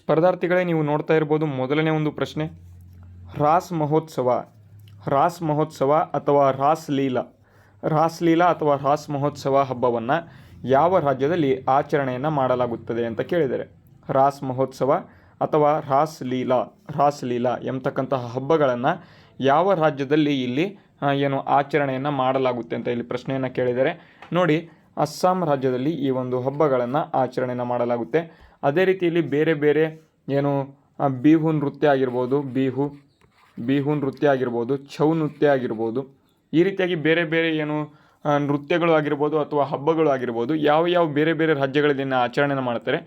ಸ್ಪರ್ಧಾರ್ಥಿಗಳೇ, ನೀವು ನೋಡ್ತಾ ಇರ್ಬೋದು ಮೊದಲನೇ ಒಂದು ಪ್ರಶ್ನೆ, ರಾಸ್ ಮಹೋತ್ಸವ ಅಥವಾ ರಾಸ್ ಲೀಲಾ ಅಥವಾ ರಾಸ್ ಮಹೋತ್ಸವ ಹಬ್ಬವನ್ನು ಯಾವ ರಾಜ್ಯದಲ್ಲಿ ಆಚರಣೆಯನ್ನು ಮಾಡಲಾಗುತ್ತದೆ ಅಂತ ಕೇಳಿದ್ದಾರೆ. ರಾಸ್ ಮಹೋತ್ಸವ ಅಥವಾ ರಾಸ್ ಲೀಲಾ ಎಂಬತಕ್ಕಂತಹ ಹಬ್ಬಗಳನ್ನು ಯಾವ ರಾಜ್ಯದಲ್ಲಿ ಇಲ್ಲಿ ಆಚರಣೆಯನ್ನು ಮಾಡಲಾಗುತ್ತೆ ಅಂತ ಇಲ್ಲಿ ಪ್ರಶ್ನೆಯನ್ನು ಕೇಳಿದ್ದಾರೆ. ನೋಡಿ, ಅಸ್ಸಾಂ ರಾಜ್ಯದಲ್ಲಿ ಈ ಒಂದು ಹಬ್ಬಗಳನ್ನು ಆಚರಣೆಯನ್ನು ಮಾಡಲಾಗುತ್ತೆ. ಅದೇ ರೀತಿಯಲ್ಲಿ ಬೇರೆ ಬೇರೆ ಬಿಹು ನೃತ್ಯ ಆಗಿರ್ಬೋದು, ಬಿಹು ನೃತ್ಯ ಆಗಿರ್ಬೋದು, ಛೌ ನೃತ್ಯ ಆಗಿರ್ಬೋದು, ಈ ರೀತಿಯಾಗಿ ಬೇರೆ ಬೇರೆ ನೃತ್ಯಗಳು ಆಗಿರ್ಬೋದು ಅಥವಾ ಹಬ್ಬಗಳು ಆಗಿರ್ಬೋದು, ಯಾವ ಬೇರೆ ಬೇರೆ ರಾಜ್ಯಗಳಲ್ಲಿ ಇದನ್ನು ಆಚರಣೆಯನ್ನು ಮಾಡ್ತಾರೆ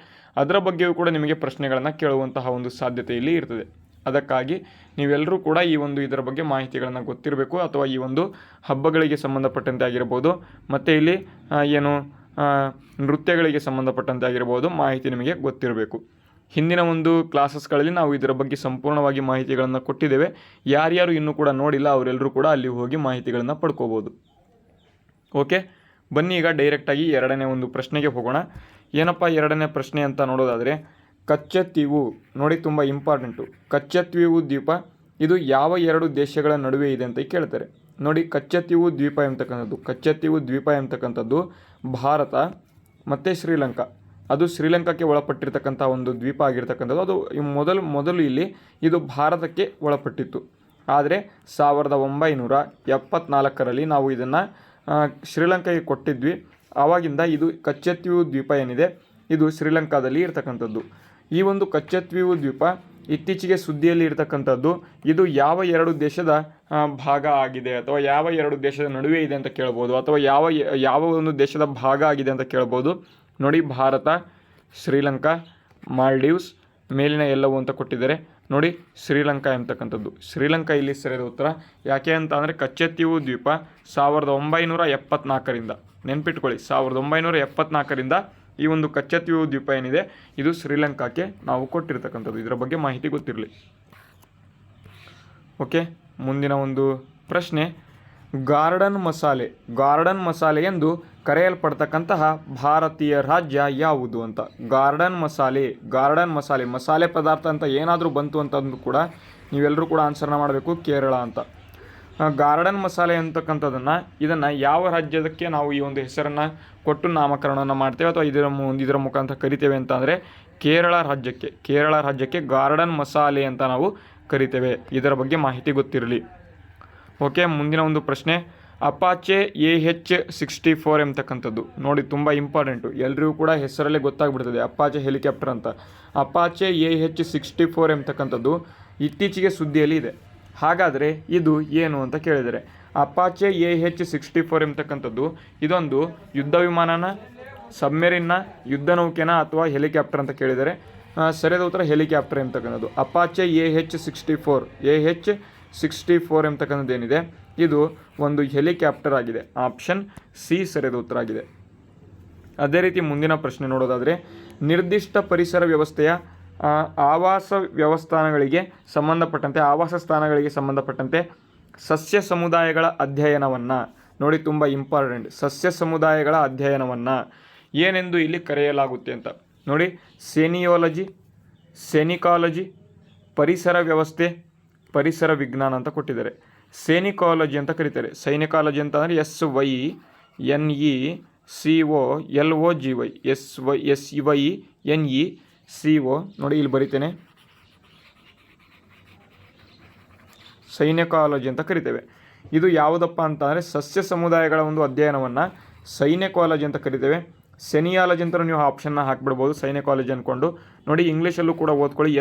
ಅದರ ಬಗ್ಗೆಯೂ ಕೂಡ ನಿಮಗೆ ಪ್ರಶ್ನೆಗಳನ್ನು ಕೇಳುವಂತಹ ಒಂದು ಸಾಧ್ಯತೆ ಇಲ್ಲಿ ಇರ್ತದೆ. ಅದಕ್ಕಾಗಿ ನೀವೆಲ್ಲರೂ ಕೂಡ ಇದರ ಬಗ್ಗೆ ಮಾಹಿತಿಗಳನ್ನು ಗೊತ್ತಿರಬೇಕು, ಅಥವಾ ಈ ಒಂದು ಹಬ್ಬಗಳಿಗೆ ಸಂಬಂಧಪಟ್ಟಂತೆ ಆಗಿರ್ಬೋದು ಮತ್ತು ಇಲ್ಲಿ ನೃತ್ಯಗಳಿಗೆ ಸಂಬಂಧಪಟ್ಟಂತೆ ಆಗಿರ್ಬೋದು ಮಾಹಿತಿ ನಿಮಗೆ ಗೊತ್ತಿರಬೇಕು. ಹಿಂದಿನ ಒಂದು ಕ್ಲಾಸಸ್ಗಳಲ್ಲಿ ನಾವು ಇದರ ಬಗ್ಗೆ ಸಂಪೂರ್ಣವಾಗಿ ಮಾಹಿತಿಗಳನ್ನು ಕೊಟ್ಟಿದ್ದೇವೆ. ಯಾರ್ಯಾರು ಇನ್ನೂ ಕೂಡ ನೋಡಿಲ್ಲ ಅವರೆಲ್ಲರೂ ಕೂಡ ಅಲ್ಲಿ ಹೋಗಿ ಮಾಹಿತಿಗಳನ್ನು ಪಡ್ಕೋಬೋದು. ಓಕೆ, ಬನ್ನಿ ಈಗ ಡೈರೆಕ್ಟಾಗಿ ಎರಡನೇ ಒಂದು ಪ್ರಶ್ನೆಗೆ ಹೋಗೋಣ. ಏನಪ್ಪ ಎರಡನೇ ಪ್ರಶ್ನೆ ಅಂತ ನೋಡೋದಾದರೆ, ಕಚ್ಚತ್ತೀವು ನೋಡಿ, ತುಂಬ ಇಂಪಾರ್ಟೆಂಟು. ಕಚ್ಚತ್ತೀವು ದ್ವೀಪ ಇದು ಯಾವ ಎರಡು ದೇಶಗಳ ನಡುವೆ ಇದೆ ಅಂತ ಕೇಳ್ತಾರೆ. ನೋಡಿ, ಕಚ್ಚತ್ತೀವು ದ್ವೀಪ ಎಂಬತಕ್ಕಂಥದ್ದು ಭಾರತ ಮತ್ತು ಶ್ರೀಲಂಕಾ. ಅದು ಶ್ರೀಲಂಕಾಕ್ಕೆ ಒಳಪಟ್ಟಿರ್ತಕ್ಕಂಥ ಒಂದು ದ್ವೀಪ ಆಗಿರ್ತಕ್ಕಂಥದ್ದು. ಅದು ಮೊದಲು ಇಲ್ಲಿ ಇದು ಭಾರತಕ್ಕೆ ಒಳಪಟ್ಟಿತ್ತು. ಆದರೆ 1974ರಲ್ಲಿ ನಾವು ಇದನ್ನು ಶ್ರೀಲಂಕಾಗೆ ಕೊಟ್ಟಿದ್ವಿ. ಆವಾಗಿಂದ ಇದು ಕಚ್ಚತ್ತೀವು ದ್ವೀಪ ಏನಿದೆ ಇದು ಶ್ರೀಲಂಕಾದಲ್ಲಿ ಇರ್ತಕ್ಕಂಥದ್ದು. ಈ ಒಂದು ಕಚ್ಚತ್ತೀವು ದ್ವೀಪ ಇತ್ತೀಚೆಗೆ ಸುದ್ದಿಯಲ್ಲಿ ಇರ್ತಕ್ಕಂಥದ್ದು. ಇದು ಯಾವ ಎರಡು ದೇಶದ ಭಾಗ ಆಗಿದೆ ಅಥವಾ ಯಾವ ಎರಡು ದೇಶದ ನಡುವೆ ಇದೆ ಅಂತ ಕೇಳ್ಬೋದು, ಅಥವಾ ಯಾವ ಒಂದು ದೇಶದ ಭಾಗ ಆಗಿದೆ ಅಂತ ಕೇಳ್ಬೋದು. ನೋಡಿ, ಭಾರತ, ಶ್ರೀಲಂಕಾ, ಮಾಲ್ಡೀವ್ಸ್, ಮೇಲಿನ ಎಲ್ಲವೂ ಅಂತ ಕೊಟ್ಟಿದ್ದಾರೆ. ನೋಡಿ, ಶ್ರೀಲಂಕಾ ಎಂಬತಕ್ಕಂಥದ್ದು. ಶ್ರೀಲಂಕಾ ಇಲ್ಲಿ ಸರಿಯಾದ ಉತ್ತರ. ಯಾಕೆ ಅಂತ ಅಂದರೆ ಕಚ್ಚತ್ತೀವು ದ್ವೀಪ 1974ರಿಂದ ನೆನ್ಪಿಟ್ಕೊಳ್ಳಿ, 1974ರಿಂದ ಈ ಒಂದು ಕಚ್ಚತ್ತೀವು ದ್ವೀಪ ಏನಿದೆ ಇದು ಶ್ರೀಲಂಕಾಕ್ಕೆ ನಾವು ಕೊಟ್ಟಿರ್ತಕ್ಕಂಥದ್ದು. ಇದರ ಬಗ್ಗೆ ಮಾಹಿತಿ ಗೊತ್ತಿರಲಿ. ಓಕೆ, ಮುಂದಿನ ಒಂದು ಪ್ರಶ್ನೆ, ಗಾರ್ಡನ್ ಮಸಾಲೆ ಎಂದು ಕರೆಯಲ್ಪಡ್ತಕ್ಕಂತಹ ಭಾರತೀಯ ರಾಜ್ಯ ಯಾವುದು ಅಂತ. ಗಾರ್ಡನ್ ಮಸಾಲೆ ಪದಾರ್ಥ ಅಂತ ಏನಾದರೂ ಬಂತು ಅಂತಂದು ಕೂಡ ನೀವೆಲ್ಲರೂ ಕೂಡ ಆನ್ಸರ್ನ ಮಾಡಬೇಕು. ಕೇರಳ ಅಂತ. ಗಾರ್ಡನ್ ಮಸಾಲೆ ಅಂತಕ್ಕಂಥದ್ದನ್ನು ಇದನ್ನು ಯಾವ ರಾಜ್ಯದಕ್ಕೆ ನಾವು ಈ ಒಂದು ಹೆಸರನ್ನು ಕೊಟ್ಟು ನಾಮಕರಣವನ್ನು ಮಾಡ್ತೇವೆ ಅಥವಾ ಇದರ ಮುಖಾಂತರ ಕರಿತೇವೆ ಅಂತ ಅಂದರೆ ಕೇರಳ ರಾಜ್ಯಕ್ಕೆ ಗಾರ್ಡನ್ ಮಸಾಲೆ ಅಂತ ನಾವು ಕರಿತೇವೆ. ಇದರ ಬಗ್ಗೆ ಮಾಹಿತಿ ಗೊತ್ತಿರಲಿ. ಓಕೆ, ಮುಂದಿನ ಒಂದು ಪ್ರಶ್ನೆ, ಅಪಾಚೆ AH-64 ಎಂಬತಕ್ಕಂಥದ್ದು. ನೋಡಿ, ತುಂಬ ಇಂಪಾರ್ಟೆಂಟು, ಎಲ್ರಿಗೂ ಕೂಡ ಹೆಸರಲ್ಲೇ ಗೊತ್ತಾಗ್ಬಿಡ್ತದೆ ಅಪಾಚೆ ಹೆಲಿಕಾಪ್ಟರ್ ಅಂತ. ಅಪಾಚೆ AH-64 ಎಂಬತಕ್ಕಂಥದ್ದು ಇತ್ತೀಚೆಗೆ ಸುದ್ದಿಯಲ್ಲಿ ಇದೆ. ಹಾಗಾದರೆ ಇದು ಏನು ಅಂತ ಕೇಳಿದರೆ, ಅಪಾಚೆ AH-64 ಎಂಬತಕ್ಕಂಥದ್ದು ಇದೊಂದು ಯುದ್ಧ ವಿಮಾನನ, ಸಬ್ಮೆರಿನ್ನ, ಯುದ್ಧ ನೌಕೆನ ಅಥವಾ ಹೆಲಿಕಾಪ್ಟರ್ ಅಂತ ಕೇಳಿದರೆ ಸರಿಯಾದ ಉತ್ತರ ಹೆಲಿಕಾಪ್ಟರ್ ಎಂಬತಕ್ಕಂಥದ್ದು. ಅಪಾಚೆ AH-64 ಎಂಬತಕ್ಕಂಥದ್ದು ಏನಿದೆ ಇದು ಒಂದು ಹೆಲಿಕಾಪ್ಟರ್ ಆಗಿದೆ. ಆಪ್ಷನ್ ಸಿ ಸರಿಯಾದ ಉತ್ತರ ಆಗಿದೆ. ಅದೇ ರೀತಿ ಮುಂದಿನ ಪ್ರಶ್ನೆ ನೋಡೋದಾದರೆ, ನಿರ್ದಿಷ್ಟ ಪರಿಸರ ವ್ಯವಸ್ಥೆಯ ಆವಾಸ ಸ್ಥಾನಗಳಿಗೆ ಸಂಬಂಧಪಟ್ಟಂತೆ ಸಸ್ಯ ಸಮುದಾಯಗಳ ಅಧ್ಯಯನವನ್ನು ನೋಡಿ, ತುಂಬ ಇಂಪಾರ್ಟೆಂಟ್, ಸಸ್ಯ ಸಮುದಾಯಗಳ ಅಧ್ಯಯನವನ್ನು ಏನೆಂದು ಇಲ್ಲಿ ಕರೆಯಲಾಗುತ್ತೆ ಅಂತ ನೋಡಿ. ಸೆನಿಕಾಲಜಿ, ಪರಿಸರ ವ್ಯವಸ್ಥೆ, ಪರಿಸರ ವಿಜ್ಞಾನ ಅಂತ ಕೊಟ್ಟಿದ್ದಾರೆ. ಸೆನಿಕಾಲಜಿ ಅಂತ ಕರೀತಾರೆ. ಸೈನಿಕಾಲಜಿ ಅಂತ ಅಂದರೆ SYNECOLOGY ನೋಡಿ, ಇಲ್ಲಿ ಬರಿತೇನೆ, ಸೈನಿಕಾಲಜಿ ಅಂತ ಕರಿತೇವೆ. ಇದು ಯಾವುದಪ್ಪ ಅಂತ ಅಂದರೆ ಸಸ್ಯ ಸಮುದಾಯಗಳ ಒಂದು ಅಧ್ಯಯನವನ್ನು ಸೈನಿಕಾಲಜಿ ಅಂತ ಕರಿತೇವೆ. ಸೆನಿಯಾಲಜಿ ಅಂತ ನೀವು ಆಪ್ಷನ್ನ ಹಾಕಿಬಿಡ್ಬೋದು, ಸೈನಿಕಾಲಜಿ ಅಂದ್ಕೊಂಡು. ನೋಡಿ, ಇಂಗ್ಲೀಷಲ್ಲೂ ಕೂಡ ಓದ್ಕೊಳ್ಳಿ,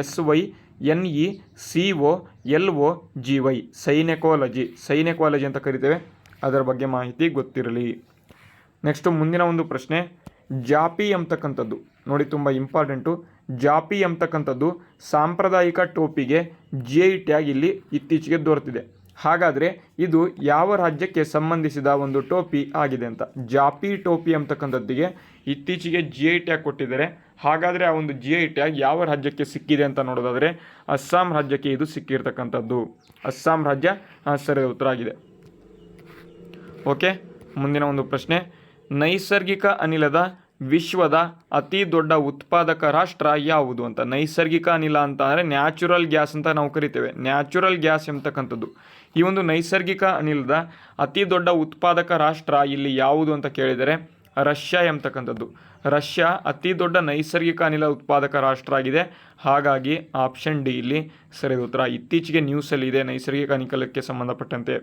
SYNECOLOGY, ಸೈನಿಕಾಲಜಿ ಅಂತ ಕರಿತೇವೆ. ಅದರ ಬಗ್ಗೆ ಮಾಹಿತಿ ಗೊತ್ತಿರಲಿ. ನೆಕ್ಸ್ಟು ಮುಂದಿನ ಒಂದು ಪ್ರಶ್ನೆ, ಜಾಪಿ ಎಂಬತಕ್ಕಂಥದ್ದು ನೋಡಿ, ತುಂಬ ಇಂಪಾರ್ಟೆಂಟು. ಜಾಪಿ ಎಂಬತಕ್ಕಂಥದ್ದು ಸಾಂಪ್ರದಾಯಿಕ ಟೋಪಿಗೆ GI ಟ್ಯಾಗ್ ಇಲ್ಲಿ ಇತ್ತೀಚೆಗೆ ದೊರೆತಿದೆ. ಹಾಗಾದರೆ ಇದು ಯಾವ ರಾಜ್ಯಕ್ಕೆ ಸಂಬಂಧಿಸಿದ ಒಂದು ಟೋಪಿ ಆಗಿದೆ ಅಂತ. ಜಾಪಿ ಟೋಪಿ ಎಂಬತಕ್ಕಂಥದ್ದಿಗೆ ಇತ್ತೀಚೆಗೆ GI ಟ್ಯಾಗ್ ಕೊಟ್ಟಿದ್ದಾರೆ. ಹಾಗಾದರೆ ಆ ಒಂದು GI ಟ್ಯಾಗ್ ಯಾವ ರಾಜ್ಯಕ್ಕೆ ಸಿಕ್ಕಿದೆ ಅಂತ ನೋಡೋದಾದರೆ ಅಸ್ಸಾಂ ರಾಜ್ಯಕ್ಕೆ ಇದು ಸಿಕ್ಕಿರ್ತಕ್ಕಂಥದ್ದು. ಅಸ್ಸಾಂ ರಾಜ್ಯ ಸರಿಯಾದ ಉತ್ತರ ಆಗಿದೆ. ಓಕೆ, ಮುಂದಿನ ಒಂದು ಪ್ರಶ್ನೆ, ನೈಸರ್ಗಿಕ ಅನಿಲದ ವಿಶ್ವದ ಅತಿ ದೊಡ್ಡ ಉತ್ಪಾದಕ ರಾಷ್ಟ್ರ ಯಾವುದು ಅಂತ. ನೈಸರ್ಗಿಕ ಅನಿಲ ಅಂತ ಅಂದರೆ ನ್ಯಾಚುರಲ್ ಗ್ಯಾಸ್ ಅಂತ ನಾವು ಕರಿತೇವೆ. ನ್ಯಾಚುರಲ್ ಗ್ಯಾಸ್ ಎಂಬತಕ್ಕಂಥದ್ದು ಈ ಒಂದು ನೈಸರ್ಗಿಕ ಅನಿಲದ ಅತಿ ದೊಡ್ಡ ಉತ್ಪಾದಕ ರಾಷ್ಟ್ರ ಇಲ್ಲಿ ಯಾವುದು ಅಂತ ಕೇಳಿದರೆ ರಷ್ಯಾ ಎಂಬತಕ್ಕಂಥದ್ದು. ರಷ್ಯಾ ಅತಿ ದೊಡ್ಡ ನೈಸರ್ಗಿಕ ಅನಿಲ ಉತ್ಪಾದಕ ರಾಷ್ಟ್ರ ಆಗಿದೆ. ಹಾಗಾಗಿ ಆಪ್ಷನ್ ಡಿ ಇಲ್ಲಿ ಸರಿಯಾದ ಉತ್ತರ. ಇತ್ತೀಚೆಗೆ ನ್ಯೂಸಲ್ಲಿ ಇದೆ ನೈಸರ್ಗಿಕ ಅನಿಲಕ್ಕೆ ಸಂಬಂಧಪಟ್ಟಂತೆ.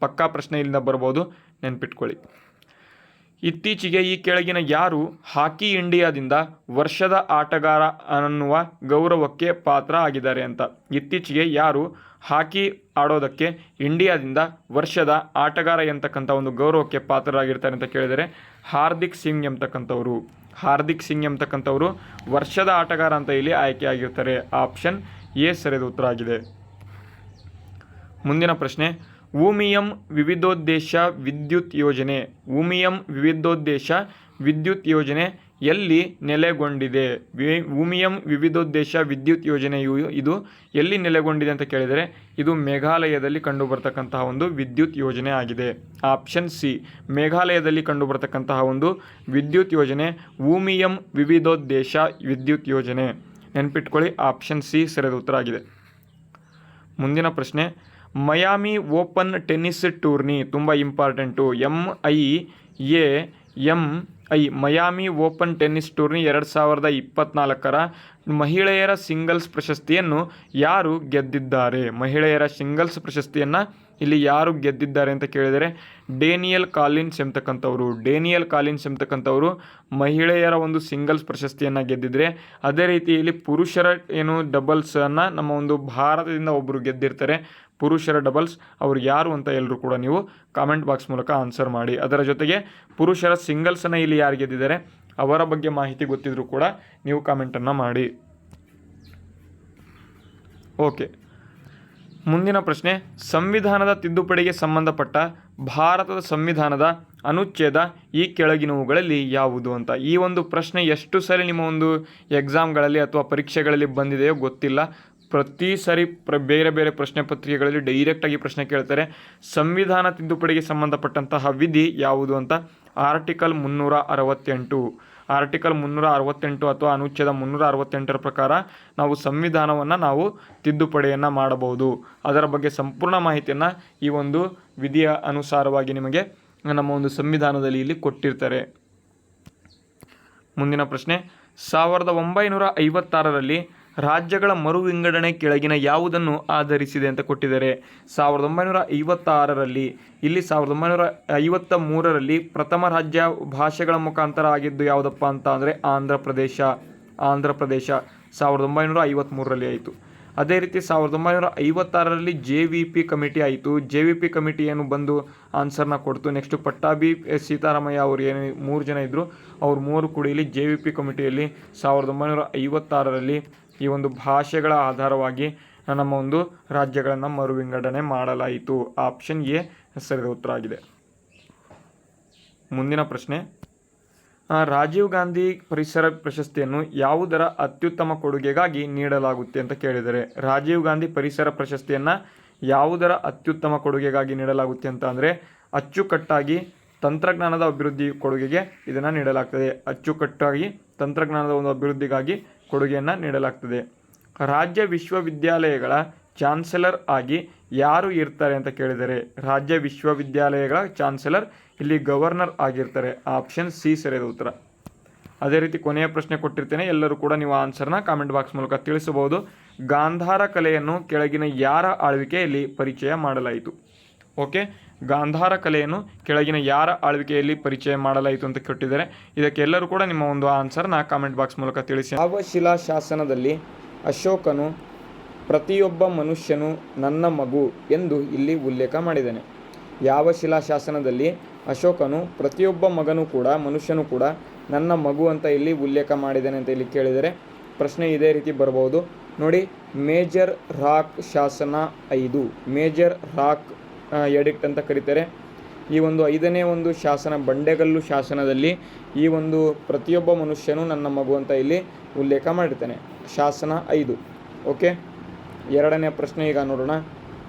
ಪಕ್ಕಾ ಪ್ರಶ್ನೆ ಇಲ್ಲಿಂದ ಬರ್ಬೋದು, ನೆನ್ಪಿಟ್ಕೊಳ್ಳಿ. ಇತ್ತೀಚೆಗೆ ಈ ಕೆಳಗಿನ ಯಾರು ಹಾಕಿ ಇಂಡಿಯಾದಿಂದ ವರ್ಷದ ಆಟಗಾರ ಅನ್ನುವ ಗೌರವಕ್ಕೆ ಪಾತ್ರ ಆಗಿದ್ದಾರೆ ಅಂತ. ಇತ್ತೀಚೆಗೆ ಯಾರು ಹಾಕಿ ಆಡೋದಕ್ಕೆ ಇಂಡಿಯಾದಿಂದ ವರ್ಷದ ಆಟಗಾರ ಎಂತಕ್ಕಂಥ ಒಂದು ಗೌರವಕ್ಕೆ ಪಾತ್ರರಾಗಿರ್ತಾರೆ ಅಂತ ಕೇಳಿದರೆ ಹಾರ್ದಿಕ್ ಸಿಂಗ್ ಎಂಬತಕ್ಕಂಥವ್ರು. ಹಾರ್ದಿಕ್ ಸಿಂಗ್ ಎಂಬತಕ್ಕಂಥವ್ರು ವರ್ಷದ ಆಟಗಾರ ಅಂತ ಇಲ್ಲಿ ಆಯ್ಕೆಯಾಗಿರ್ತಾರೆ. ಆಪ್ಷನ್ ಎ ಸರಿಯಾದ ಉತ್ತರ ಆಗಿದೆ. ಮುಂದಿನ ಪ್ರಶ್ನೆ, ಉಮಿಯಂ ವಿವಿಧೋದ್ದೇಶ ವಿದ್ಯುತ್ ಯೋಜನೆ. ಉಮಿಯಂ ವಿವಿಧೋದ್ದೇಶ ವಿದ್ಯುತ್ ಯೋಜನೆ ಎಲ್ಲಿ ನೆಲೆಗೊಂಡಿದೆ? ಉಮಿಯಂ ವಿವಿಧೋದ್ದೇಶ ವಿದ್ಯುತ್ ಯೋಜನೆಯು ಇದು ಎಲ್ಲಿ ನೆಲೆಗೊಂಡಿದೆ ಅಂತ ಕೇಳಿದರೆ ಇದು ಮೇಘಾಲಯದಲ್ಲಿ ಕಂಡುಬರ್ತಕ್ಕಂತಹ ಒಂದು ವಿದ್ಯುತ್ ಯೋಜನೆ ಆಗಿದೆ. ಆಪ್ಷನ್ ಸಿ ಮೇಘಾಲಯದಲ್ಲಿ ಕಂಡುಬರ್ತಕ್ಕಂತಹ ಒಂದು ವಿದ್ಯುತ್ ಯೋಜನೆ ಉಮಿಯಂ ವಿವಿಧೋದ್ದೇಶ ವಿದ್ಯುತ್ ಯೋಜನೆ. ನೆನ್ಪಿಟ್ಕೊಳ್ಳಿ, ಆಪ್ಷನ್ ಸಿ ಸರಿಯಾದ ಉತ್ತರ ಆಗಿದೆ. ಮುಂದಿನ ಪ್ರಶ್ನೆ, ಮಯಾಮಿ ಓಪನ್ ಟೆನ್ನಿಸ್ ಟೂರ್ನಿ ತುಂಬ important. MIAMI Miami open tennis tourney 2024ರ ಮಹಿಳೆಯರ ಸಿಂಗಲ್ಸ್ ಪ್ರಶಸ್ತಿಯನ್ನು ಯಾರು ಗೆದ್ದಿದ್ದಾರೆ? ಮಹಿಳೆಯರ ಸಿಂಗಲ್ಸ್ ಪ್ರಶಸ್ತಿಯನ್ನು ಇಲ್ಲಿ ಯಾರು ಗೆದ್ದಿದ್ದಾರೆ ಅಂತ ಕೇಳಿದರೆ ಡೇನಿಯಲ್ ಕಾಲಿನ್ಸ್ ಎಂಬತಕ್ಕಂಥವ್ರು. ಡೇನಿಯಲ್ ಕಾಲಿನ್ಸ್ ಎಂಬತಕ್ಕಂಥವ್ರು ಮಹಿಳೆಯರ ಒಂದು ಸಿಂಗಲ್ಸ್ ಪ್ರಶಸ್ತಿಯನ್ನು ಗೆದ್ದಿದ್ರೆ, ಅದೇ ರೀತಿ ಇಲ್ಲಿ ಪುರುಷರ ಡಬಲ್ಸನ್ನು ನಮ್ಮ ಒಂದು ಭಾರತದಿಂದ ಒಬ್ಬರು ಗೆದ್ದಿರ್ತಾರೆ. ಪುರುಷರ ಡಬಲ್ಸ್ ಅವ್ರು ಯಾರು ಅಂತ ಎಲ್ಲರೂ ಕೂಡ ನೀವು ಕಾಮೆಂಟ್ ಬಾಕ್ಸ್ ಮೂಲಕ ಆನ್ಸರ್ ಮಾಡಿ. ಅದರ ಜೊತೆಗೆ ಪುರುಷರ ಸಿಂಗಲ್ಸನ್ನು ಇಲ್ಲಿ ಯಾರು ಗೆದ್ದಿದ್ದಾರೆ ಅವರ ಬಗ್ಗೆ ಮಾಹಿತಿ ಗೊತ್ತಿದ್ರೂ ಕೂಡ ನೀವು ಕಾಮೆಂಟನ್ನು ಮಾಡಿ. ಓಕೆ, ಮುಂದಿನ ಪ್ರಶ್ನೆ, ಸಂವಿಧಾನದ ತಿದ್ದುಪಡಿಗೆ ಸಂಬಂಧಪಟ್ಟ ಭಾರತದ ಸಂವಿಧಾನದ ಅನುಚ್ಛೇದ ಈ ಕೆಳಗಿನವುಗಳಲ್ಲಿ ಯಾವುದು ಅಂತ. ಈ ಒಂದು ಪ್ರಶ್ನೆ ಎಷ್ಟು ಸರಿ ನಿಮ್ಮ ಒಂದು ಎಕ್ಸಾಮ್ಗಳಲ್ಲಿ ಅಥವಾ ಪರೀಕ್ಷೆಗಳಲ್ಲಿ ಬಂದಿದೆಯೋ ಗೊತ್ತಿಲ್ಲ. ಪ್ರತಿ ಸರಿ ಬೇರೆ ಬೇರೆ ಪ್ರಶ್ನೆ ಪತ್ರಿಕೆಗಳಲ್ಲಿ ಡೈರೆಕ್ಟಾಗಿ ಪ್ರಶ್ನೆ ಕೇಳ್ತಾರೆ. ಸಂವಿಧಾನ ತಿದ್ದುಪಡಿಗೆ ಸಂಬಂಧಪಟ್ಟಂತಹ ವಿಧಿ ಯಾವುದು ಅಂತ ಆರ್ಟಿಕಲ್ 368. ಆರ್ಟಿಕಲ್ 368 ಅಥವಾ ಅನುಚ್ಛೇದ 368ರ ಪ್ರಕಾರ ನಾವು ಸಂವಿಧಾನವನ್ನು ನಾವು ತಿದ್ದುಪಡಿಯನ್ನು ಮಾಡಬಹುದು. ಅದರ ಬಗ್ಗೆ ಸಂಪೂರ್ಣ ಮಾಹಿತಿಯನ್ನು ಈ ಒಂದು ವಿಧಿಯ ಅನುಸಾರವಾಗಿ ನಿಮಗೆ ನಮ್ಮ ಒಂದು ಸಂವಿಧಾನದಲ್ಲಿ ಇಲ್ಲಿ ಕೊಟ್ಟಿರ್ತಾರೆ. ಮುಂದಿನ ಪ್ರಶ್ನೆ, 1956ರಲ್ಲಿ ರಾಜ್ಯಗಳ ಮರು ವಿಂಗಡಣೆ ಕೆಳಗಿನ ಯಾವುದನ್ನು ಆಧರಿಸಿದೆ ಅಂತ ಕೊಟ್ಟಿದ್ದಾರೆ. 1956ರಲ್ಲಿ ಇಲ್ಲಿ 1953ರಲ್ಲಿ ಪ್ರಥಮ ರಾಜ್ಯ ಭಾಷೆಗಳ ಮುಖಾಂತರ ಆಗಿದ್ದು ಯಾವುದಪ್ಪ ಅಂತ ಅಂದರೆ ಆಂಧ್ರ ಪ್ರದೇಶ 1953ರಲ್ಲಿ ಆಯಿತು. ಅದೇ ರೀತಿ 1956ರಲ್ಲಿ JVP ಕಮಿಟಿ ಆಯಿತು. JVP ಕಮಿಟಿ ಏನು ಬಂದು ಆನ್ಸರ್ನ ಕೊಡ್ತು. ನೆಕ್ಸ್ಟು ಪಟ್ಟಾಭಿ ಸೀತಾರಾಮಯ್ಯ ಅವರು ಏನು 3 ಜನ ಇದ್ದರು, ಅವ್ರು 3 ಕೂಡ ಇಲ್ಲಿ JVP ಕಮಿಟಿಯಲ್ಲಿ 1956ರಲ್ಲಿ ಈ ಒಂದು ಭಾಷೆಗಳ ಆಧಾರವಾಗಿ ನಮ್ಮ ಒಂದು ರಾಜ್ಯಗಳನ್ನು ಮರು ವಿಂಗಡಣೆ ಮಾಡಲಾಯಿತು. ಆಪ್ಷನ್ ಎ ಸರಿಯಾದ ಉತ್ತರ ಆಗಿದೆ. ಮುಂದಿನ ಪ್ರಶ್ನೆ, ರಾಜೀವ್ ಗಾಂಧಿ ಪರಿಸರ ಪ್ರಶಸ್ತಿಯನ್ನು ಯಾವುದರ ಅತ್ಯುತ್ತಮ ಕೊಡುಗೆಗಾಗಿ ನೀಡಲಾಗುತ್ತೆ ಅಂತ ಕೇಳಿದರೆ ರಾಜೀವ್ ಗಾಂಧಿ ಪರಿಸರ ಪ್ರಶಸ್ತಿಯನ್ನು ಯಾವುದರ ಅತ್ಯುತ್ತಮ ಕೊಡುಗೆಗಾಗಿ ನೀಡಲಾಗುತ್ತೆ ಅಂತ ಅಂದರೆ ಅಚ್ಚುಕಟ್ಟಾಗಿ ತಂತ್ರಜ್ಞಾನದ ಅಭಿವೃದ್ಧಿ ಕೊಡುಗೆಗೆ ಇದನ್ನು ನೀಡಲಾಗ್ತದೆ. ಅಚ್ಚುಕಟ್ಟಾಗಿ ತಂತ್ರಜ್ಞಾನದ ಒಂದು ಅಭಿವೃದ್ಧಿಗಾಗಿ ಕೊಡುಗೆಯನ್ನು ನೀಡಲಾಗ್ತದೆ. ರಾಜ್ಯ ವಿಶ್ವವಿದ್ಯಾಲಯಗಳ ಚಾನ್ಸಲರ್ ಆಗಿ ಯಾರು ಇರ್ತಾರೆ ಅಂತ ಕೇಳಿದರೆ ರಾಜ್ಯ ವಿಶ್ವವಿದ್ಯಾಲಯಗಳ ಚಾನ್ಸಲರ್ ಇಲ್ಲಿ ಗವರ್ನರ್ ಆಗಿರ್ತಾರೆ. ಆಪ್ಷನ್ ಸಿ ಸರಿಯಾದ ಉತ್ತರ. ಅದೇ ರೀತಿ ಕೊನೆಯ ಪ್ರಶ್ನೆ ಕೊಟ್ಟಿರ್ತೇನೆ, ಎಲ್ಲರೂ ಕೂಡ ನೀವು ಆನ್ಸರ್ನ ಕಾಮೆಂಟ್ ಬಾಕ್ಸ್ ಮೂಲಕ ತಿಳಿಸಬಹುದು. ಗಾಂಧಾರ ಕಲೆಯನ್ನು ಕೆಳಗಿನ ಯಾರ ಆಳ್ವಿಕೆಯಲ್ಲಿ ಪರಿಚಯ ಮಾಡಲಾಯಿತು? ಓಕೆ, ಗಾಂಧಾರ ಕಲೆಯನ್ನು ಕೆಳಗಿನ ಯಾರ ಆಳ್ವಿಕೆಯಲ್ಲಿ ಪರಿಚಯ ಮಾಡಲಾಯಿತು ಅಂತ ಕೊಟ್ಟಿದ್ದಾರೆ. ಇದಕ್ಕೆ ಎಲ್ಲರೂ ಕೂಡ ನಿಮ್ಮ ಒಂದು ಆನ್ಸರ್ನ ಕಾಮೆಂಟ್ ಬಾಕ್ಸ್ ಮೂಲಕ ತಿಳಿಸಿ. ಯಾವ ಶಿಲಾಶಾಸನದಲ್ಲಿ ಅಶೋಕನು ಪ್ರತಿಯೊಬ್ಬ ಮನುಷ್ಯನು ನನ್ನ ಮಗು ಎಂದು ಇಲ್ಲಿ ಉಲ್ಲೇಖ ಮಾಡಿದ್ದಾನೆ? ಯಾವ ಶಿಲಾಶಾಸನದಲ್ಲಿ ಅಶೋಕನು ಪ್ರತಿಯೊಬ್ಬ ಮನುಷ್ಯನು ಕೂಡ ನನ್ನ ಮಗು ಅಂತ ಇಲ್ಲಿ ಉಲ್ಲೇಖ ಮಾಡಿದ್ದಾನೆ ಅಂತ ಇಲ್ಲಿ ಕೇಳಿದರೆ ಪ್ರಶ್ನೆ ಇದೇ ರೀತಿ ಬರಬಹುದು ನೋಡಿ. ಮೇಜರ್ ರಾಕ್ ಶಾಸನ 5, ಮೇಜರ್ ರಾಕ್ ಎಡಿಕ್ಟ್ ಅಂತ ಕರೀತಾರೆ. ಈ ಒಂದು 5ನೇ ಒಂದು ಶಾಸನ ಬಂಡೆಗಲ್ಲು ಶಾಸನದಲ್ಲಿ ಈ ಒಂದು ಪ್ರತಿಯೊಬ್ಬ ಮನುಷ್ಯನು ನನ್ನ ಮಗು ಅಂತ ಇಲ್ಲಿ ಉಲ್ಲೇಖ ಮಾಡಿರ್ತಾನೆ. ಶಾಸನ 5. ಓಕೆ, 2ನೇ ಪ್ರಶ್ನೆ ಈಗ ನೋಡೋಣ.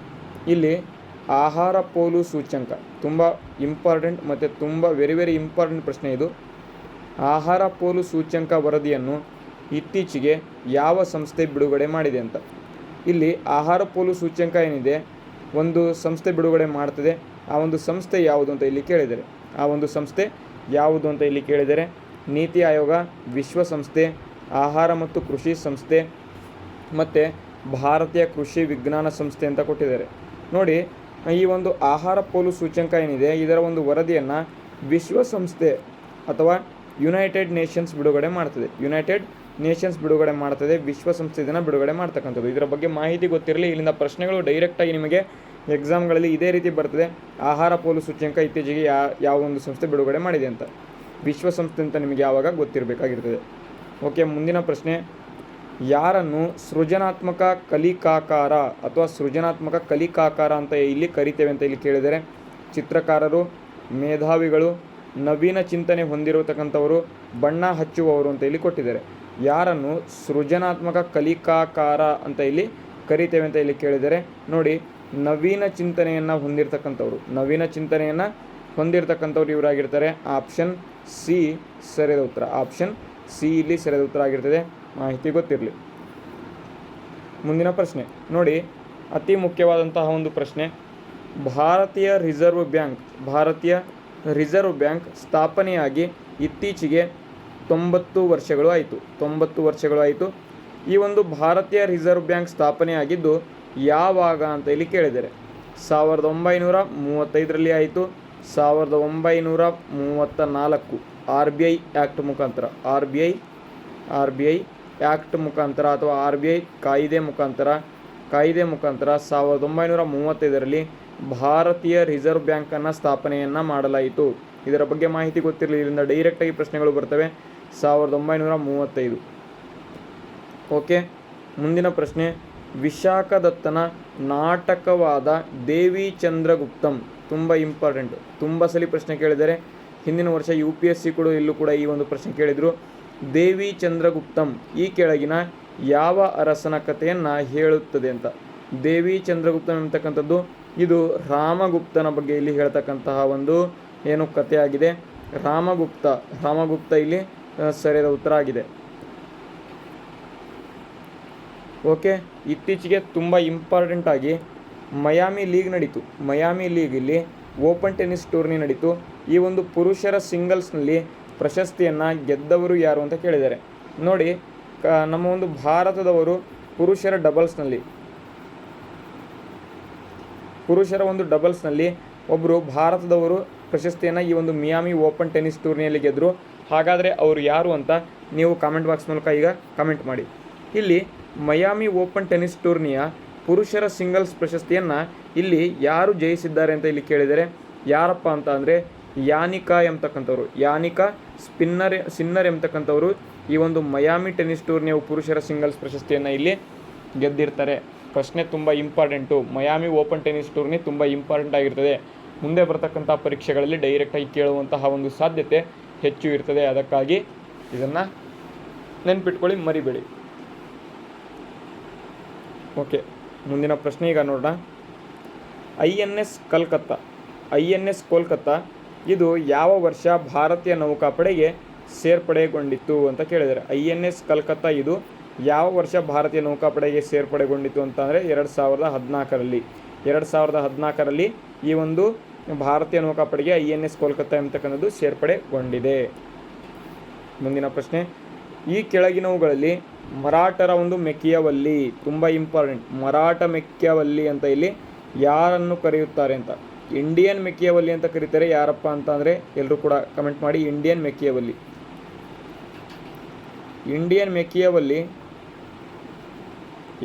ಇಲ್ಲಿ ಆಹಾರ ಪೋಲು ಸೂಚ್ಯಂಕ ತುಂಬ ಇಂಪಾರ್ಟೆಂಟ್ ಮತ್ತು ತುಂಬ ವೆರಿ ಇಂಪಾರ್ಟೆಂಟ್ ಪ್ರಶ್ನೆ ಇದು. ಆಹಾರ ಪೋಲು ಸೂಚ್ಯಂಕ ವರದಿಯನ್ನು ಇತ್ತೀಚೆಗೆ ಯಾವ ಸಂಸ್ಥೆ ಬಿಡುಗಡೆ ಮಾಡಿದೆ ಅಂತ. ಇಲ್ಲಿ ಆಹಾರ ಪೋಲು ಸೂಚ್ಯಂಕ ಏನಿದೆ ಒಂದು ಸಂಸ್ಥೆ ಬಿಡುಗಡೆ ಮಾಡ್ತದೆ. ಆ ಒಂದು ಸಂಸ್ಥೆ ಯಾವುದು ಅಂತ ಇಲ್ಲಿ ಕೇಳಿದರೆ, ಆ ಒಂದು ಸಂಸ್ಥೆ ಯಾವುದು ಅಂತ ಇಲ್ಲಿ ಕೇಳಿದರೆ ನೀತಿ ಆಯೋಗ, ವಿಶ್ವಸಂಸ್ಥೆ, ಆಹಾರ ಮತ್ತು ಕೃಷಿ ಸಂಸ್ಥೆ ಮತ್ತು ಭಾರತೀಯ ಕೃಷಿ ವಿಜ್ಞಾನ ಸಂಸ್ಥೆ ಅಂತ ಕೊಟ್ಟಿದ್ದಾರೆ. ನೋಡಿ, ಈ ಒಂದು ಆಹಾರ ಪೋಲು ಸೂಚ್ಯಂಕ ಏನಿದೆ ಇದರ ಒಂದು ವರದಿಯನ್ನು ವಿಶ್ವಸಂಸ್ಥೆ ಅಥವಾ ಯುನೈಟೆಡ್ ನೇಷನ್ಸ್ ಬಿಡುಗಡೆ ಮಾಡ್ತದೆ. ಯುನೈಟೆಡ್ ನೇಷನ್ಸ್ ಬಿಡುಗಡೆ ಮಾಡ್ತದೆ, ವಿಶ್ವಸಂಸ್ಥೆ ಇದನ್ನು ಬಿಡುಗಡೆ ಮಾಡ್ತಕ್ಕಂಥದ್ದು. ಇದರ ಬಗ್ಗೆ ಮಾಹಿತಿ ಗೊತ್ತಿರಲಿ. ಇಲ್ಲಿಂದ ಪ್ರಶ್ನೆಗಳು ಡೈರೆಕ್ಟಾಗಿ ನಿಮಗೆ ಎಕ್ಸಾಮ್ಗಳಲ್ಲಿ ಇದೇ ರೀತಿ ಬರ್ತದೆ. ಆಹಾರ ಪೋಲು ಸೂಚ್ಯಂಕ ಇತ್ತೀಚೆಗೆ ಯಾವ ಒಂದು ಸಂಸ್ಥೆ ಬಿಡುಗಡೆ ಮಾಡಿದೆ ಅಂತ, ವಿಶ್ವಸಂಸ್ಥೆ ಅಂತ ನಿಮಗೆ ಯಾವಾಗ ಗೊತ್ತಿರಬೇಕಾಗಿರ್ತದೆ. ಓಕೆ, ಮುಂದಿನ ಪ್ರಶ್ನೆ, ಯಾರನ್ನು ಸೃಜನಾತ್ಮಕ ಕಲಿಕಾಕಾರ ಅಥವಾ ಸೃಜನಾತ್ಮಕ ಕಲಿಕಾಕಾರ ಅಂತ ಇಲ್ಲಿ ಕರಿತೇವೆ ಅಂತ ಇಲ್ಲಿ ಕೇಳಿದರೆ ಚಿತ್ರಕಾರರು, ಮೇಧಾವಿಗಳು, ನವೀನ ಚಿಂತನೆ ಹೊಂದಿರತಕ್ಕಂಥವರು, ಬಣ್ಣ ಹಚ್ಚುವವರು ಅಂತ ಇಲ್ಲಿ ಕೊಟ್ಟಿದ್ದಾರೆ. ಯಾರನ್ನು ಸೃಜನಾತ್ಮಕ ಕಲಿಕಾಕಾರ ಅಂತ ಇಲ್ಲಿ ಕರಿತೇವೆ ಅಂತ ಇಲ್ಲಿ ಕೇಳಿದರೆ ನೋಡಿ, ನವೀನ ಚಿಂತನೆಯನ್ನು ಹೊಂದಿರತಕ್ಕಂಥವ್ರು, ನವೀನ ಚಿಂತನೆಯನ್ನು ಹೊಂದಿರತಕ್ಕಂಥವ್ರು ಇವರಾಗಿರ್ತಾರೆ. ಆಪ್ಷನ್ ಸಿ ಸರಿಯಾದ ಉತ್ತರ. ಆಪ್ಷನ್ ಸಿ ಇಲ್ಲಿ ಸರಿಯಾದ ಉತ್ತರ ಆಗಿರ್ತದೆ. ಮಾಹಿತಿ ಗೊತ್ತಿರಲಿ. ಮುಂದಿನ ಪ್ರಶ್ನೆ ನೋಡಿ, ಅತಿ ಮುಖ್ಯವಾದಂತಹ ಒಂದು ಪ್ರಶ್ನೆ. ಭಾರತೀಯ ರಿಸರ್ವ್ ಬ್ಯಾಂಕ್ ಸ್ಥಾಪನೆಯಾಗಿ ಇತ್ತೀಚೆಗೆ 90 ವರ್ಷಗಳು ಆಯಿತು. 90 ವರ್ಷಗಳು ಆಯಿತು. ಈ ಒಂದು ಭಾರತೀಯ ರಿಸರ್ವ್ ಬ್ಯಾಂಕ್ ಸ್ಥಾಪನೆಯಾಗಿದ್ದು ಯಾವಾಗ ಅಂತ ಇಲ್ಲಿ ಕೇಳಿದ್ದಾರೆ. 1935ರಲ್ಲಿ ಆಯಿತು, 1934 RBI ಆ್ಯಕ್ಟ್ ಮುಖಾಂತರ, RBI ಆ್ಯಕ್ಟ್ ಮುಖಾಂತರ ಅಥವಾ RBI ಕಾಯ್ದೆ ಮುಖಾಂತರ 1935ರಲ್ಲಿ ಭಾರತೀಯ ರಿಸರ್ವ್ ಬ್ಯಾಂಕನ್ನು ಸ್ಥಾಪನೆಯನ್ನು ಮಾಡಲಾಯಿತು. ಇದರ ಬಗ್ಗೆ ಮಾಹಿತಿ ಗೊತ್ತಿರಲಿ. ಇದರಿಂದ ಡೈರೆಕ್ಟಾಗಿ ಪ್ರಶ್ನೆಗಳು ಬರ್ತವೆ. 1935. ಓಕೆ, ಮುಂದಿನ ಪ್ರಶ್ನೆ, ವಿಶಾಖದತ್ತನ ನಾಟಕವಾದ ದೇವಿ ಚಂದ್ರಗುಪ್ತಂ, ತುಂಬ ಇಂಪಾರ್ಟೆಂಟ್, ತುಂಬ ಸಲ ಪ್ರಶ್ನೆ ಕೇಳಿದರೆ. ಹಿಂದಿನ ವರ್ಷ UPSC ಕೂಡ ಇಲ್ಲೂ ಕೂಡ ಈ ಒಂದು ಪ್ರಶ್ನೆ ಕೇಳಿದರು. ದೇವಿ ಚಂದ್ರಗುಪ್ತಂ ಈ ಕೆಳಗಿನ ಯಾವ ಅರಸನ ಕಥೆಯನ್ನು ಹೇಳುತ್ತದೆ ಅಂತ. ದೇವಿ ಚಂದ್ರಗುಪ್ತಂ ಎಂಬತಕ್ಕಂಥದ್ದು ಇದು ರಾಮಗುಪ್ತನ ಬಗ್ಗೆ ಇಲ್ಲಿ ಹೇಳ್ತಕ್ಕಂತಹ ಒಂದು ಏನು ಕಥೆಯಾಗಿದೆ. ರಾಮಗುಪ್ತ ಇಲ್ಲಿ ಸರಿಯಾದ ಉತ್ತರ ಆಗಿದೆ. ಓಕೆ, ಇತ್ತೀಚೆಗೆ ತುಂಬ ಇಂಪಾರ್ಟೆಂಟ್ ಆಗಿ ಮಯಾಮಿ ಲೀಗ್ ನಡೀತು. ಮಯಾಮಿ ಲೀಗಲ್ಲಿ ಓಪನ್ ಟೆನ್ನಿಸ್ ಟೂರ್ನಿ ನಡೀತು. ಈ ಒಂದು ಪುರುಷರ ಸಿಂಗಲ್ಸ್ನಲ್ಲಿ ಪ್ರಶಸ್ತಿಯನ್ನು ಗೆದ್ದವರು ಯಾರು ಅಂತ ಕೇಳಿದ್ದಾರೆ. ನೋಡಿ, ನಮ್ಮ ಒಂದು ಭಾರತದವರು ಪುರುಷರ ಒಂದು ಡಬಲ್ಸ್ನಲ್ಲಿ ಒಬ್ಬರು ಭಾರತದವರು ಪ್ರಶಸ್ತಿಯನ್ನು ಈ ಒಂದು ಮಿಯಾಮಿ ಓಪನ್ ಟೆನ್ನಿಸ್ ಟೂರ್ನಿಯಲ್ಲಿ ಗೆದ್ದರು. ಹಾಗಾದರೆ ಅವರು ಯಾರು ಅಂತ ನೀವು ಕಾಮೆಂಟ್ ಬಾಕ್ಸ್ ಮೂಲಕ ಈಗ ಕಮೆಂಟ್ ಮಾಡಿ. ಇಲ್ಲಿ ಮಯಾಮಿ ಓಪನ್ ಟೆನ್ನಿಸ್ ಟೂರ್ನಿಯ ಪುರುಷರ ಸಿಂಗಲ್ಸ್ ಪ್ರಶಸ್ತಿಯನ್ನು ಇಲ್ಲಿ ಯಾರು ಜಯಿಸಿದ್ದಾರೆ ಅಂತ ಇಲ್ಲಿ ಕೇಳಿದರೆ ಯಾರಪ್ಪ ಅಂತ ಅಂದರೆ ಯಾನಿಕಾ ಸಿನ್ನರ್ ಎಂಬತಕ್ಕಂಥವರು ಈ ಒಂದು ಮಯಾಮಿ ಟೆನ್ನಿಸ್ ಟೂರ್ನಿಯ ಪುರುಷರ ಸಿಂಗಲ್ಸ್ ಪ್ರಶಸ್ತಿಯನ್ನು ಇಲ್ಲಿ ಗೆದ್ದಿರ್ತಾರೆ. ಪ್ರಶ್ನೆ ತುಂಬ ಇಂಪಾರ್ಟೆಂಟು. ಮಯಾಮಿ ಓಪನ್ ಟೆನ್ನಿಸ್ ಟೂರ್ನಿ ತುಂಬ ಇಂಪಾರ್ಟೆಂಟ್ ಆಗಿರ್ತದೆ. ಮುಂದೆ ಬರ್ತಕ್ಕಂಥ ಪರೀಕ್ಷೆಗಳಲ್ಲಿ ಡೈರೆಕ್ಟಾಗಿ ಕೇಳುವಂತಹ ಒಂದು ಸಾಧ್ಯತೆ ಹೆಚ್ಚು ಇರ್ತದೆ. ಅದಕ್ಕಾಗಿ ಇದನ್ನು ನೆನ್ಪಿಟ್ಕೊಳ್ಳಿ, ಮರಿಬೇಡಿ. ಓಕೆ, ಮುಂದಿನ ಪ್ರಶ್ನೆ ಈಗ ನೋಡೋಣ. INS ಕೋಲ್ಕತ್ತಾ ಇದು ಯಾವ ವರ್ಷ ಭಾರತೀಯ ನೌಕಾಪಡೆಗೆ ಸೇರ್ಪಡೆಗೊಂಡಿತ್ತು ಅಂತ ಕೇಳಿದ್ದಾರೆ. INS ಕಲ್ಕತ್ತಾ ಇದು ಯಾವ ವರ್ಷ ಭಾರತೀಯ ನೌಕಾಪಡೆಗೆ ಸೇರ್ಪಡೆಗೊಂಡಿತು ಅಂತಂದರೆ 2014ರಲ್ಲಿ. 2014ರಲ್ಲಿ ಈ ಒಂದು ಭಾರತೀಯ ನೌಕಾಪಡೆಗೆ INS ಕೋಲ್ಕತ್ತಾ ಎಂಬತಕ್ಕಂಥದ್ದು ಸೇರ್ಪಡೆಗೊಂಡಿದೆ. ಮುಂದಿನ ಪ್ರಶ್ನೆ, ಈ ಕೆಳಗಿನವುಗಳಲ್ಲಿ ಮರಾಠರ ಒಂದು ಮೆಕಿಯವಲ್ಲಿ, ತುಂಬ ಇಂಪಾರ್ಟೆಂಟ್, ಮರಾಠ ಮೆಕಿಯವಲ್ಲಿ ಅಂತ ಇಲ್ಲಿ ಯಾರನ್ನು ಕರೆಯುತ್ತಾರೆ ಅಂತ. ಇಂಡಿಯನ್ ಮೆಕಿಯವಲ್ಲಿ ಅಂತ ಕರೀತಾರೆ. ಯಾರಪ್ಪ ಅಂತ ಅಂದರೆ ಎಲ್ಲರೂ ಕೂಡ ಕಮೆಂಟ್ ಮಾಡಿ. ಇಂಡಿಯನ್ ಮೆಕಿಯವಲ್ಲಿ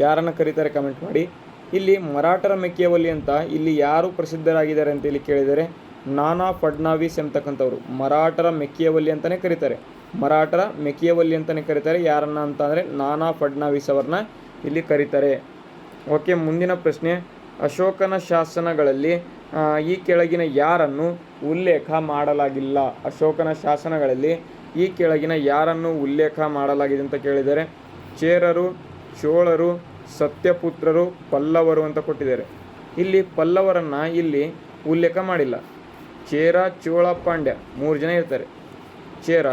ಯಾರನ್ನು ಕರೀತಾರೆ ಕಮೆಂಟ್ ಮಾಡಿ. ಇಲ್ಲಿ ಮರಾಠರ ಮೆಕಿಯವಲ್ಲಿ ಅಂತ ಇಲ್ಲಿ ಯಾರು ಪ್ರಸಿದ್ಧರಾಗಿದ್ದಾರೆ ಅಂತ ಇಲ್ಲಿ ಕೇಳಿದರೆ ನಾನಾ ಫಡ್ನವೀಸ್ ಎಂಬತಕ್ಕಂಥವ್ರು ಮರಾಠರ ಮೆಕಿಯವಲ್ಲಿ ಅಂತಲೇ ಕರೀತಾರೆ. ಯಾರನ್ನ ಅಂತ ಅಂದರೆ ನಾನಾ ಫಡ್ನವೀಸ್ ಅವ್ರನ್ನ ಇಲ್ಲಿ ಕರೀತಾರೆ. ಓಕೆ, ಮುಂದಿನ ಪ್ರಶ್ನೆ, ಅಶೋಕನ ಶಾಸನಗಳಲ್ಲಿ ಈ ಕೆಳಗಿನ ಯಾರನ್ನು ಉಲ್ಲೇಖ ಮಾಡಲಾಗಿಲ್ಲ. ಅಶೋಕನ ಶಾಸನಗಳಲ್ಲಿ ಈ ಕೆಳಗಿನ ಯಾರನ್ನು ಉಲ್ಲೇಖ ಮಾಡಲಾಗಿದೆ ಅಂತ ಕೇಳಿದರೆ ಚೇರರು, ಚೋಳರು, ಸತ್ಯಪುತ್ರರು, ಪಲ್ಲವರು ಅಂತ ಕೊಟ್ಟಿದ್ದಾರೆ. ಇಲ್ಲಿ ಪಲ್ಲವರನ್ನು ಇಲ್ಲಿ ಉಲ್ಲೇಖ ಮಾಡಿಲ್ಲ. ಚೇರ, ಚೋಳ, ಪಾಂಡ್ಯ 3 ಜನ ಇರ್ತಾರೆ. ಚೇರ,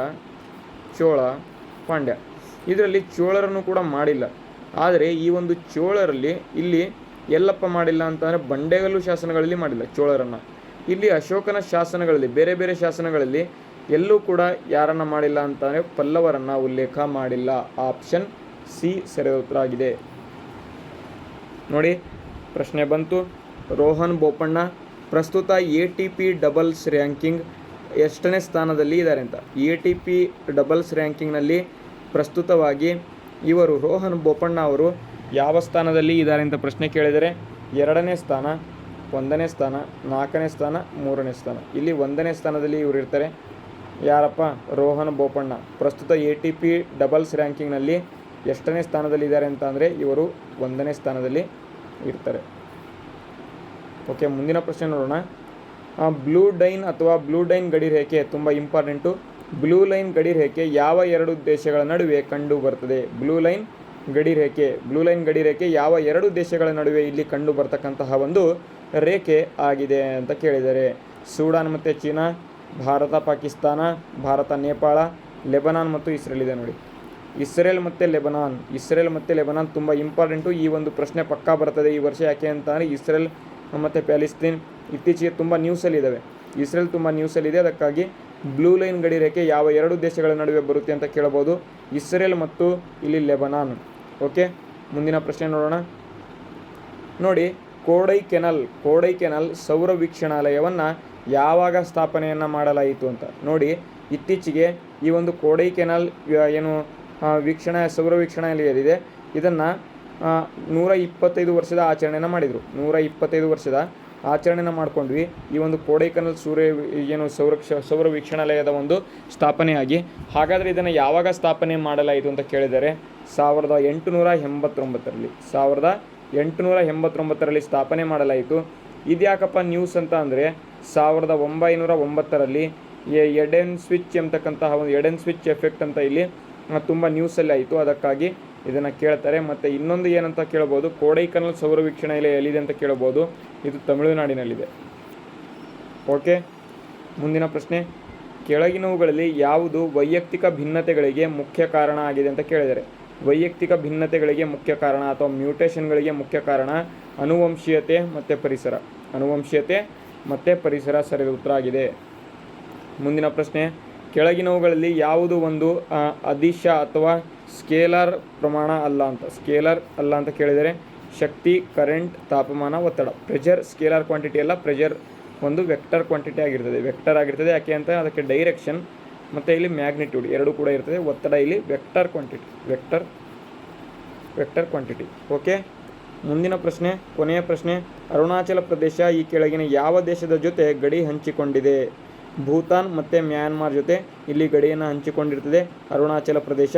ಚೋಳ, ಪಾಂಡ್ಯ. ಇದರಲ್ಲಿ ಚೋಳರನ್ನು ಕೂಡ ಮಾಡಿಲ್ಲ. ಆದರೆ ಈ ಒಂದು ಚೋಳರಲ್ಲಿ ಇಲ್ಲಿ ಎಲ್ಲಪ್ಪ ಮಾಡಿಲ್ಲ ಅಂತಂದರೆ ಬಂಡೆಗಲ್ಲು ಶಾಸನಗಳಲ್ಲಿ ಮಾಡಿಲ್ಲ ಚೋಳರನ್ನು. ಇಲ್ಲಿ ಅಶೋಕನ ಶಾಸನಗಳಲ್ಲಿ ಬೇರೆ ಬೇರೆ ಶಾಸನಗಳಲ್ಲಿ ಎಲ್ಲೂ ಕೂಡ ಯಾರನ್ನು ಮಾಡಿಲ್ಲ ಅಂತಂದರೆ ಪಲ್ಲವರನ್ನು ಉಲ್ಲೇಖ ಮಾಡಿಲ್ಲ. ಆಪ್ಷನ್ ಸಿ ಸರಿಯಾದ ಉತ್ತರ ಆಗಿದೆ. ನೋಡಿ ಪ್ರಶ್ನೆ ಬಂತು. ರೋಹನ್ ಬೋಪಣ್ಣ ಪ್ರಸ್ತುತ ATP ಡಬಲ್ಸ್ ರ್ಯಾಂಕಿಂಗ್ ಎಷ್ಟನೇ ಸ್ಥಾನದಲ್ಲಿ ಇದ್ದಾರೆ ಅಂತ. ATP ಡಬಲ್ಸ್ ರ್ಯಾಂಕಿಂಗ್ನಲ್ಲಿ ಪ್ರಸ್ತುತವಾಗಿ ಇವರು ರೋಹನ್ ಬೋಪಣ್ಣ ಅವರು ಯಾವ ಸ್ಥಾನದಲ್ಲಿ ಇದ್ದಾರೆ ಅಂತ ಪ್ರಶ್ನೆ ಕೇಳಿದರೆ 2ನೇ ಸ್ಥಾನ, 1ನೇ ಸ್ಥಾನ, 4ನೇ ಸ್ಥಾನ, 3ನೇ ಸ್ಥಾನ. ಇಲ್ಲಿ 1ನೇ ಸ್ಥಾನದಲ್ಲಿ ಇವರು ಇರ್ತಾರೆ. ಯಾರಪ್ಪ? ರೋಹನ್ ಬೋಪಣ್ಣ. ಪ್ರಸ್ತುತ ATP ಡಬಲ್ಸ್ ರ್ಯಾಂಕಿಂಗ್ನಲ್ಲಿ ಎಷ್ಟನೇ ಸ್ಥಾನದಲ್ಲಿ ಇದ್ದಾರೆ ಅಂತ ಅಂದರೆ ಇವರು 1ನೇ ಸ್ಥಾನದಲ್ಲಿ ಇರ್ತಾರೆ. ಓಕೆ, ಮುಂದಿನ ಪ್ರಶ್ನೆ ನೋಡೋಣ. ಬ್ಲೂ ಲೈನ್ ಅಥವಾ ಬ್ಲೂ ಲೈನ್ ಗಡಿರೇಖೆ ತುಂಬ ಇಂಪಾರ್ಟೆಂಟು. ಬ್ಲೂ ಲೈನ್ ಗಡಿರೇಖೆ ಯಾವ 2 ದೇಶಗಳ ನಡುವೆ ಕಂಡು ಬರ್ತದೆ? ಬ್ಲೂ ಲೈನ್ ಗಡಿರೇಖೆ ಯಾವ 2 ದೇಶಗಳ ನಡುವೆ ಇಲ್ಲಿ ಕಂಡು ಬರ್ತಕ್ಕಂತಹ ಒಂದು ರೇಖೆ ಆಗಿದೆ ಅಂತ ಕೇಳಿದರೆ ಸೂಡಾನ್ ಮತ್ತು ಚೀನಾ, ಭಾರತ ಪಾಕಿಸ್ತಾನ, ಭಾರತ ನೇಪಾಳ, ಲೆಬನಾನ್ ಮತ್ತು ಇಸ್ರೇಲ್ ಇದೆ ನೋಡಿ. ಇಸ್ರೇಲ್ ಮತ್ತು ಲೆಬನಾನ್ ತುಂಬ ಇಂಪಾರ್ಟೆಂಟು. ಈ ಒಂದು ಪ್ರಶ್ನೆ ಪಕ್ಕಾ ಬರ್ತದೆ ಈ ವರ್ಷ. ಯಾಕೆ ಅಂತಂದರೆ ಇಸ್ರೇಲ್ ಮತ್ತು ಪ್ಯಾಲೆಸ್ತೈನ್ ಇತ್ತೀಚೆಗೆ ತುಂಬ ನ್ಯೂಸಲ್ಲಿದ್ದಾವೆ. ಇಸ್ರೇಲ್ ತುಂಬ ನ್ಯೂಸಲ್ಲಿದೆ. ಅದಕ್ಕಾಗಿ ಬ್ಲೂ ಲೈನ್ ಗಡಿರೇಖೆ ಯಾವ 2 ದೇಶಗಳ ನಡುವೆ ಬರುತ್ತೆ ಅಂತ ಕೇಳಬಹುದು. ಇಸ್ರೇಲ್ ಮತ್ತು ಇಲ್ಲಿ ಲೆಬನಾನ್. ಓಕೆ, ಮುಂದಿನ ಪ್ರಶ್ನೆ ನೋಡೋಣ. ನೋಡಿ, ಕೋಡೈಕೆನಲ್ ಸೌರ ವೀಕ್ಷಣಾಲಯವನ್ನು ಯಾವಾಗ ಸ್ಥಾಪನೆಯನ್ನು ಮಾಡಲಾಯಿತು ಅಂತ. ನೋಡಿ, ಇತ್ತೀಚೆಗೆ ಈ ಒಂದು ಕೋಡೈಕೆನಲ್ ಏನು ಸೌರ ವೀಕ್ಷಣಾಲಯವಿದೆ, ಇದನ್ನು 125 ವರ್ಷದ ಆಚರಣೆಯನ್ನು ಮಾಡಿದರು. 125 ವರ್ಷದ ಆಚರಣೆಯನ್ನು ಮಾಡ್ಕೊಂಡ್ವಿ. ಈ ಒಂದು ಕೋಡೈಕೆನಲ್ ಸೌರ ವೀಕ್ಷಣಾಲಯದ ಒಂದು ಸ್ಥಾಪನೆಯಾಗಿ. ಹಾಗಾದರೆ ಇದನ್ನು ಯಾವಾಗ ಸ್ಥಾಪನೆ ಮಾಡಲಾಯಿತು ಅಂತ ಕೇಳಿದರೆ 1889ರಲ್ಲಿ ಸ್ಥಾಪನೆ ಮಾಡಲಾಯಿತು. ಇದ್ಯಾಕಪ್ಪ ನ್ಯೂಸ್ ಅಂತ ಅಂದರೆ 1909ರಲ್ಲಿ ಎಡೆನ್ ಸ್ವಿಚ್ ಎಂಬತಕ್ಕಂತಹ ಒಂದು ಎಡೆನ್ ಸ್ವಿಚ್ ಎಫೆಕ್ಟ್ ಅಂತ ಇಲ್ಲಿ ತುಂಬ ನ್ಯೂಸಲ್ಲಿ ಆಯಿತು. ಅದಕ್ಕಾಗಿ ಇದನ್ನು ಕೇಳ್ತಾರೆ. ಮತ್ತು ಇನ್ನೊಂದು ಏನಂತ ಕೇಳ್ಬೋದು, ಕೋಡೈಕೆನಲ್ ಸೌರ ವೀಕ್ಷಣಾಲಯ ಎಲ್ಲಿದೆ ಅಂತ ಕೇಳ್ಬೋದು. ಇದು ತಮಿಳುನಾಡಿನಲ್ಲಿದೆ. ಓಕೆ, ಮುಂದಿನ ಪ್ರಶ್ನೆ. ಕೆಳಗಿನವುಗಳಲ್ಲಿ ಯಾವುದು ವೈಯಕ್ತಿಕ ಭಿನ್ನತೆಗಳಿಗೆ ಮುಖ್ಯ ಕಾರಣ ಆಗಿದೆ ಅಂತ ಕೇಳಿದರೆ ವೈಯಕ್ತಿಕ ಭಿನ್ನತೆಗಳಿಗೆ ಮುಖ್ಯ ಕಾರಣ ಅಥವಾ ಮ್ಯೂಟೇಷನ್ಗಳಿಗೆ ಮುಖ್ಯ ಕಾರಣ ಅನುವಂಶೀಯತೆ ಮತ್ತು ಪರಿಸರ ಸರಿಯಾದ ಉತ್ತರ ಆಗಿದೆ. ಮುಂದಿನ ಪ್ರಶ್ನೆ. ಕೆಳಗಿನವುಗಳಲ್ಲಿ ಯಾವುದು ಒಂದು ಅದಿಶ ಅಥವಾ ಸ್ಕೇಲಾರ್ ಪ್ರಮಾಣ ಅಲ್ಲ ಅಂತ ಕೇಳಿದರೆ ಶಕ್ತಿ, ಕರೆಂಟ್, ತಾಪಮಾನ, ಒತ್ತಡ. ಪ್ರೆಷರ್ ಸ್ಕೇಲಾರ್ ಕ್ವಾಂಟಿಟಿ ಅಲ್ಲ, ಪ್ರೆಷರ್ ಒಂದು ವೆಕ್ಟರ್ ಕ್ವಾಂಟಿಟಿ ಆಗಿರ್ತದೆ. ಯಾಕೆ ಅಂತ ಅದಕ್ಕೆ ಡೈರೆಕ್ಷನ್ ಮತ್ತು ಇಲ್ಲಿ ಮ್ಯಾಗ್ನಿಟ್ಯೂಡ್ ಎರಡೂ ಕೂಡ ಇರ್ತದೆ. ಒತ್ತಡ ಇಲ್ಲಿ ವೆಕ್ಟರ್ ಕ್ವಾಂಟಿಟಿ. ಓಕೆ, ಮುಂದಿನ ಪ್ರಶ್ನೆ, ಕೊನೆಯ ಪ್ರಶ್ನೆ. ಅರುಣಾಚಲ ಪ್ರದೇಶ ಈ ಕೆಳಗಿನ ಯಾವ ದೇಶದ ಜೊತೆ ಗಡಿ ಹಂಚಿಕೊಂಡಿದೆ? ಭೂತಾನ್ ಮತ್ತು ಮ್ಯಾನ್ಮಾರ್ ಜೊತೆ ಇಲ್ಲಿ ಗಡಿಯನ್ನು ಹಂಚಿಕೊಂಡಿರ್ತದೆ ಅರುಣಾಚಲ ಪ್ರದೇಶ.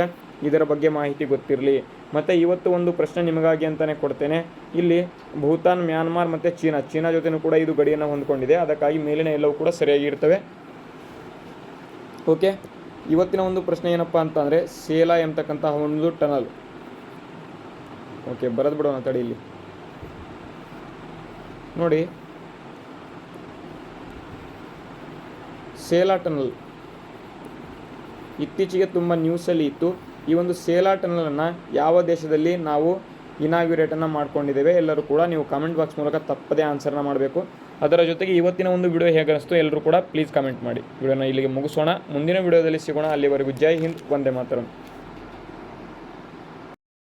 ಇದರ ಬಗ್ಗೆ ಮಾಹಿತಿ ಗೊತ್ತಿರಲಿ. ಮತ್ತು ಇವತ್ತು ಒಂದು ಪ್ರಶ್ನೆ ನಿಮಗಾಗಿ ಅಂತಲೇ ಕೊಡ್ತೇನೆ. ಇಲ್ಲಿ ಭೂತಾನ್, ಮ್ಯಾನ್ಮಾರ್ ಮತ್ತು ಚೀನಾ ಜೊತೆನೂ ಕೂಡ ಇದು ಗಡಿಯನ್ನು ಹೊಂದ್ಕೊಂಡಿದೆ. ಅದಕ್ಕಾಗಿ ಮೇಲಿನ ಎಲ್ಲವೂ ಕೂಡ ಸರಿಯಾಗಿರ್ತವೆ. ಓಕೆ, ಇವತ್ತಿನ ಒಂದು ಪ್ರಶ್ನೆ ಏನಪ್ಪ ಅಂತಂದರೆ ಸೇಲಾ ಎಂಬತಕ್ಕಂತಹ ಒಂದು ಟನಲ್. ಓಕೆ, ಬರೆದು ಬಿಡೋಣ ತಡಿ. ಇಲ್ಲಿ ನೋಡಿ, ಸೇಲಾ ಟನಲ್ ಇತ್ತೀಚೆಗೆ ತುಂಬ ನ್ಯೂಸಲ್ಲಿ ಇತ್ತು. ಈ ಒಂದು ಸೇಲಾ ಟನಲನ್ನು ಯಾವ ದೇಶದಲ್ಲಿ ನಾವು ಇನಾಗ್ಯುರೇಟನ್ನು ಮಾಡ್ಕೊಂಡಿದ್ದೇವೆ? ಎಲ್ಲರೂ ಕೂಡ ನೀವು ಕಾಮೆಂಟ್ ಬಾಕ್ಸ್ ಮೂಲಕ ತಪ್ಪದೇ ಆನ್ಸರ್ನ ಮಾಡಬೇಕು. ಅದರ ಜೊತೆಗೆ ಇವತ್ತಿನ ಒಂದು ವಿಡಿಯೋ ಹೇಗೆ ಅನಿಸ್ತು ಎಲ್ಲರೂ ಕೂಡ ಪ್ಲೀಸ್ ಕಮೆಂಟ್ ಮಾಡಿ. ವಿಡಿಯೋನ ಇಲ್ಲಿಗೆ ಮುಗಿಸೋಣ. ಮುಂದಿನ ವಿಡಿಯೋದಲ್ಲಿ ಸಿಗೋಣ. ಅಲ್ಲಿವರೆಗೂ ಜೈ ಹಿಂದ್, ವಂದೇ ಮಾತರಂ.